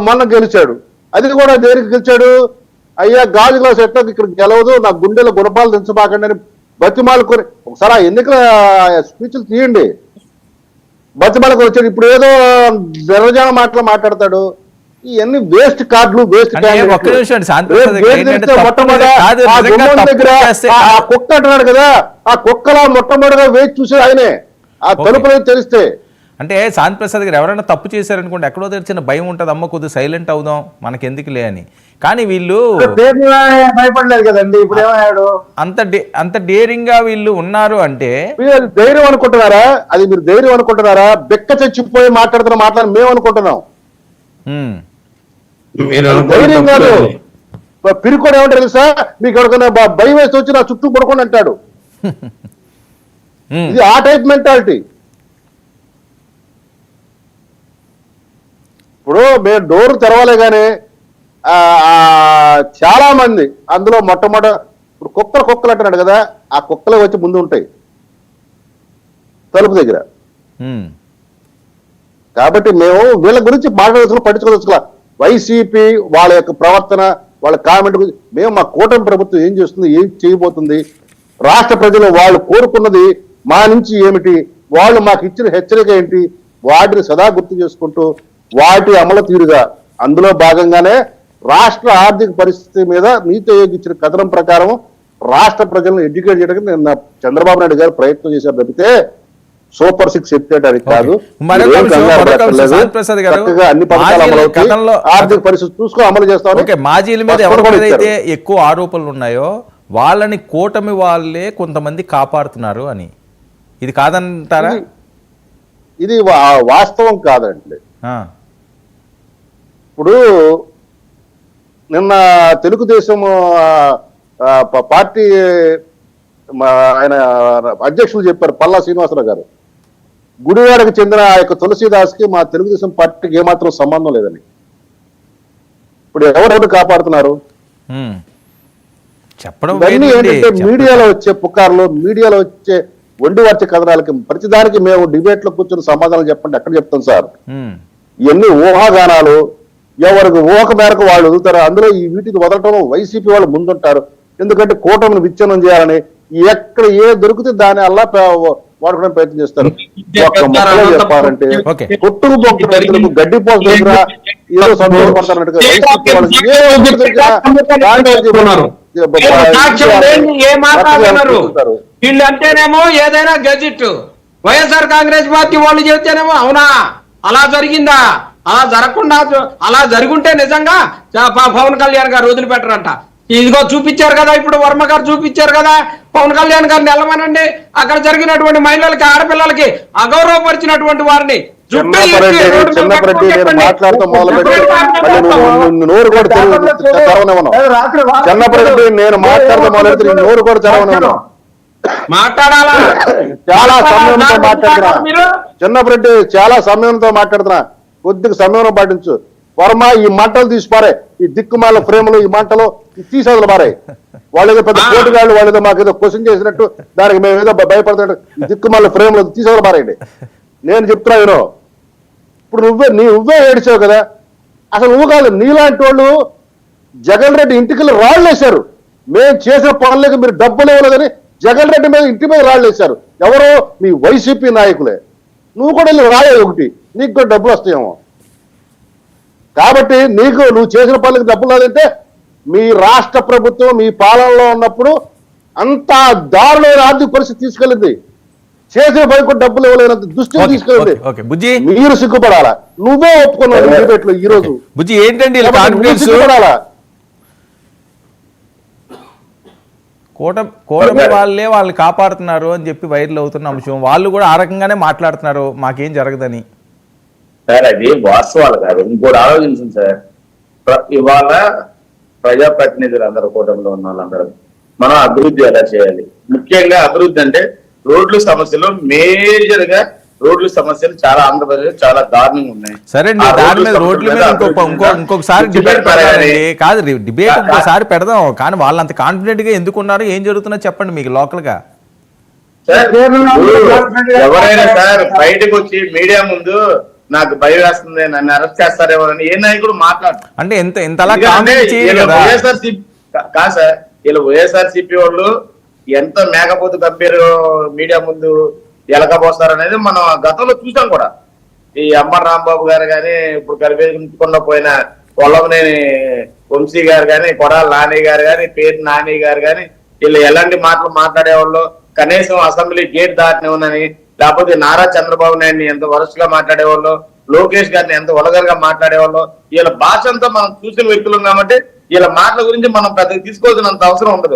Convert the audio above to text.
మొన్న గెలిచాడు. అది కూడా దేనికి గెలిచాడు? అయ్యా గాజు గ్లాస్ ఎట్లా ఇక్కడ గెలవదు, నా గుండెలో గుణపాలు దించబాకండి అని బతిమాలుకొని ఒకసారి ఆ ఎన్నికల స్పీచ్లు తీయండి. బతిమాలకు వచ్చాడు. ఇప్పుడు ఏదో నిరజన మాటలు మాట్లాడతాడు. ఇవన్నీ వేస్ట్ కార్డులు, వేస్ట్ దగ్గర ఆ కుక్క అంటున్నాడు కదా, ఆ కుక్కలా మొట్టమొదటిగా వేచి చూసేది ఆయనే. ఆ తలుపులో తెలిస్తే అంటే శాంతి ప్రసాద్ గారు ఎవరైనా తప్పు చేశారనుకోండి ఎక్కడో తెరిచిన భయం ఉంటుంది, అమ్మ కొద్దిగా సైలెంట్ అవుదాం మనకెందుకు లే అని. కానీ వీళ్ళు భయపడలేదు కదండి. ఇప్పుడు ఏమయ్యాడు? అంత డేరింగ్ గా వీళ్ళు ఉన్నారు అంటే ధైర్యం అనుకుంటున్నారా? అది మీరు ధైర్యం అనుకుంటున్నారా? బెక్క చచ్చిపోయి మాట్లాడుతున్న మాట్లాడి మేము అనుకుంటున్నాం. ధైర్యం కాదు. పిరుకోడు ఏమంటే తెలుసా, మీకు ఎవరికైనా భయం వేసి వచ్చి నా చుట్టూ పడుకోండి అంటాడు. ఇది ఆ టైప్ మెంటాలిటీ. ఇప్పుడు మేము డోర్ తెరవాలే కానీ చాలా మంది అందులో ఇప్పుడు కుక్కలు అంటున్నాడు కదా, ఆ కుక్కలే వచ్చి ముందు ఉంటాయి తలుపు దగ్గర. కాబట్టి మేము వీళ్ళ గురించి మాట్లాడుతున్నా పట్టించుకోవచ్చులా. వైసీపీ వాళ్ళ యొక్క ప్రవర్తన, వాళ్ళ కామెంట్ గురించి మేము మా కూటమి ప్రభుత్వం ఏం చేస్తుంది, ఏం చేయబోతుంది, రాష్ట్ర ప్రజలు వాళ్ళు కోరుకున్నది మా నుంచి ఏమిటి, వాళ్ళు మాకు ఇచ్చిన హెచ్చరిక ఏంటి, వాటిని సదా గుర్తు చేసుకుంటూ వాటి అమలు తీరుగా అందులో భాగంగానే రాష్ట్ర ఆర్థిక పరిస్థితి మీద నీతి ఆయోగ్ ఇచ్చిన కథనం ప్రకారం రాష్ట్ర ప్రజలను ఎడ్యుకేట్ చేయడానికి నిన్న చంద్రబాబు నాయుడు గారు ప్రయత్నం చేశారు తప్పితే సూపర్ 6 ఎత్తేటానికి కాదు. అన్ని పథకాలు ఆర్థిక పరిస్థితి చూసుకొని అమలు చేస్తాం. మాజీల మీద ఎవరికైతే ఎక్కువ ఆరోపణలు ఉన్నాయో వాళ్ళని కూటమి వాళ్ళే కొంతమంది కాపాడుతున్నారు అని, ఇది కాదంటారా? ఇది వాస్తవం కాదండి. ఇప్పుడు నిన్న తెలుగుదేశం పార్టీ ఆయన అధ్యక్షులు చెప్పారు, పల్లా శ్రీనివాసరావు గారు, గుడివాడకు చెందిన ఆ యొక్క తులసీదాస్కి మా తెలుగుదేశం పార్టీకి ఏమాత్రం సంబంధం లేదని. ఇప్పుడు ఎవరెవరు కాపాడుతున్నారు? ఇవన్నీ ఏంటంటే మీడియాలో వచ్చే పుకార్లు, మీడియాలో వచ్చే వండి వచ్చే కథనాలకి ప్రతిదానికి మేము డిబేట్ లో కూర్చొని సమాధానం చెప్పండి ఎక్కడ చెప్తాం సార్? ఇవన్నీ ఊహాగానాలు. ఎవరికి ఊహక మేరకు వాళ్ళు వదులుతారు. అందులో ఈ వీటిని వదలటంలో వైసీపీ వాళ్ళు ముందుంటారు. ఎందుకంటే కూటమిని విచ్ఛిన్నం చేయాలని ఎక్కడ ఏ దొరికితే దాని అల్లా వాడుకోవడానికి ప్రయత్నం చేస్తారు. చెప్పాలంటే కొట్టుకు పోకు గడ్డి పోసు దగ్గర ఏదో సంతోషపడతారన్నట్టుగా వీళ్ళు అంటేనేమో ఏదైనా గెజిట్, వైఎస్ఆర్ కాంగ్రెస్ పార్టీ వాళ్ళు చెబితేనేమో అవునా అలా జరిగిందా, అలా జరగకుండా అలా జరుగుంటే నిజంగా పవన్ కళ్యాణ్ గారు వదిలిపెట్టరంట. ఇదిగో చూపించారు కదా, ఇప్పుడు వర్మ గారు చూపించారు కదా, పవన్ కళ్యాణ్ గారిని వెళ్ళమనండి, అక్కడ జరిగినటువంటి మహిళలకి ఆడపిల్లలకి అగౌరవపరిచినటువంటి వారిని చిన్నపరెడ్డి నేను మాట్లాడుతూ మొదలుపెట్టి నోరు కూడా తెరవనివ్వను. చిన్నపరెడ్డి నేను మాట్లాడుతూ మొదలెడితే నోరు కూడా తెరవనివ్వను. మాట్లాడాలా? చాలా సమయంతో మాట్లాడుతున్నా చిన్నపరెడ్డి, చాలా సమయంతో మాట్లాడుతున్నా. కొద్దిగా సమయం పాటించు. వర్మ ఈ మంటలు తీసిపారే, ఈ దిక్కుమాల ఫ్రేములు ఈ మంటలు తీసేదలు మారాయి. వాళ్ళు ఏదో పెద్ద కోటిగాళ్ళు వాళ్ళు ఏదో మాకు ఏదో క్వశ్చన్ చేసినట్టు దానికి మేము ఏదో భయపడుతున్నట్టు ఈ దిక్కుమాల ఫ్రేములు తీసేదలు మారాయండి. నేను చెప్తున్నా వినో. ఇప్పుడు నువ్వే ఏడిచావు కదా, అసలు నువ్వు కాదు, నీలాంటి వాళ్ళు జగన్ రెడ్డి ఇంటికి రాళ్ళు వేశారు. మేము చేసిన పనులకి మీరు డబ్బులు ఇవ్వలేదని జగన్ రెడ్డి మీద ఇంటి మీద రాళ్ళు వేశారు. ఎవరో మీ వైసీపీ నాయకులే. నువ్వు కూడా వెళ్ళి రాలేదు ఒకటి, నీకు కూడా డబ్బులు వస్తాయేమో. కాబట్టి నువ్వు చేసిన పనులకు డబ్బులు రాదంటే మీ రాష్ట్ర ప్రభుత్వం మీ పాలనలో ఉన్నప్పుడు అంత దారుణమైన ఆర్థిక పరిస్థితి తీసుకెళ్ళింది. చేసిన పని కూడా డబ్బులు ఇవ్వలేనంత దుస్థితి తీసుకెళ్ళింది. మీరు సిగ్గుపడాలా? నువ్వే ఒప్పుకున్నావు డిబేట్ లో ఈ రోజు. ఏంటండి సిగ్గుపడాలా? కూటమి వాళ్ళే వాళ్ళని కాపాడుతున్నారు అని చెప్పి వైరల్ అవుతున్న అంశం, వాళ్ళు కూడా ఆ రకంగానే మాట్లాడుతున్నారు మాకేం జరగదని. సార్ అది వాస్తవాలు కాదు, ఇంకోటి ఆలోచించండి సార్. ఇవాళ ప్రజాప్రతినిధులు అందరూ కూటమిలో ఉన్న వాళ్ళందరూ మనం అభివృద్ధి ఎలా చేయాలి, ముఖ్యంగా అభివృద్ధి అంటే రోడ్లు సమస్యలు, మేజర్ గా రోడ్లు సమస్యలు చాలా ఆంధ్రప్రదేశ్ చాలా దారుణంగా ఉన్నాయి. సరే దాని మీద రోడ్ల మీద ఇంకొకసారి డిబేట్ పెడదామండి. కాదు డిబేట్ ఇంకోసారి పెడదాం, కానీ వాళ్ళు అంత కాన్ఫిడెంట్ గా ఎందుకున్నారు, ఏం జరుగుతుందో చెప్పండి మీకు లోకల్ గా. ఎవరైనా సార్ బయటకు వచ్చి మీడియా ముందు నాకు భయం వేస్తుంది, నన్ను అరెస్ట్ చేస్తారేమో అని ఏ నాయకుడు మాట్లాడు. అంటే ఎంతలా కామెంట్ చేయరు కదా. వైఎస్ఆర్సీపీ కాదు సార్, వీళ్ళు వైఎస్ఆర్సీపీ వాళ్ళు ఎంత మేకపోతు కంపేర్ మీడియా ముందు ఎలకపోస్తారు అనేది మనం గతంలో చూసాం కూడా. ఈ అమ్మ రాంబాబు గారు కానీ, ఇప్పుడు కలిపేసుకుండా పోయిన పొలంనేని వంశీ గారు కానీ, కొడాల నాని గారు కానీ, పేరు నాని గారు కానీ, వీళ్ళు ఎలాంటి మాటలు మాట్లాడేవాళ్ళు, కనీసం అసెంబ్లీ గేట్ దాటినివ్వనని, లేకపోతే నారా చంద్రబాబు నాయుడిని ఎంత వరస్ట్గా మాట్లాడేవాళ్ళు, లోకేష్ గారిని ఎంత వల్గర్ గా మాట్లాడేవాళ్ళు, వీళ్ళ భాష అంతా మనం చూసిన వ్యక్తులం కాబట్టి వీళ్ళ మాటల గురించి మనం పెద్దగా తీసుకోవాల్సినంత అవసరం ఉండదు.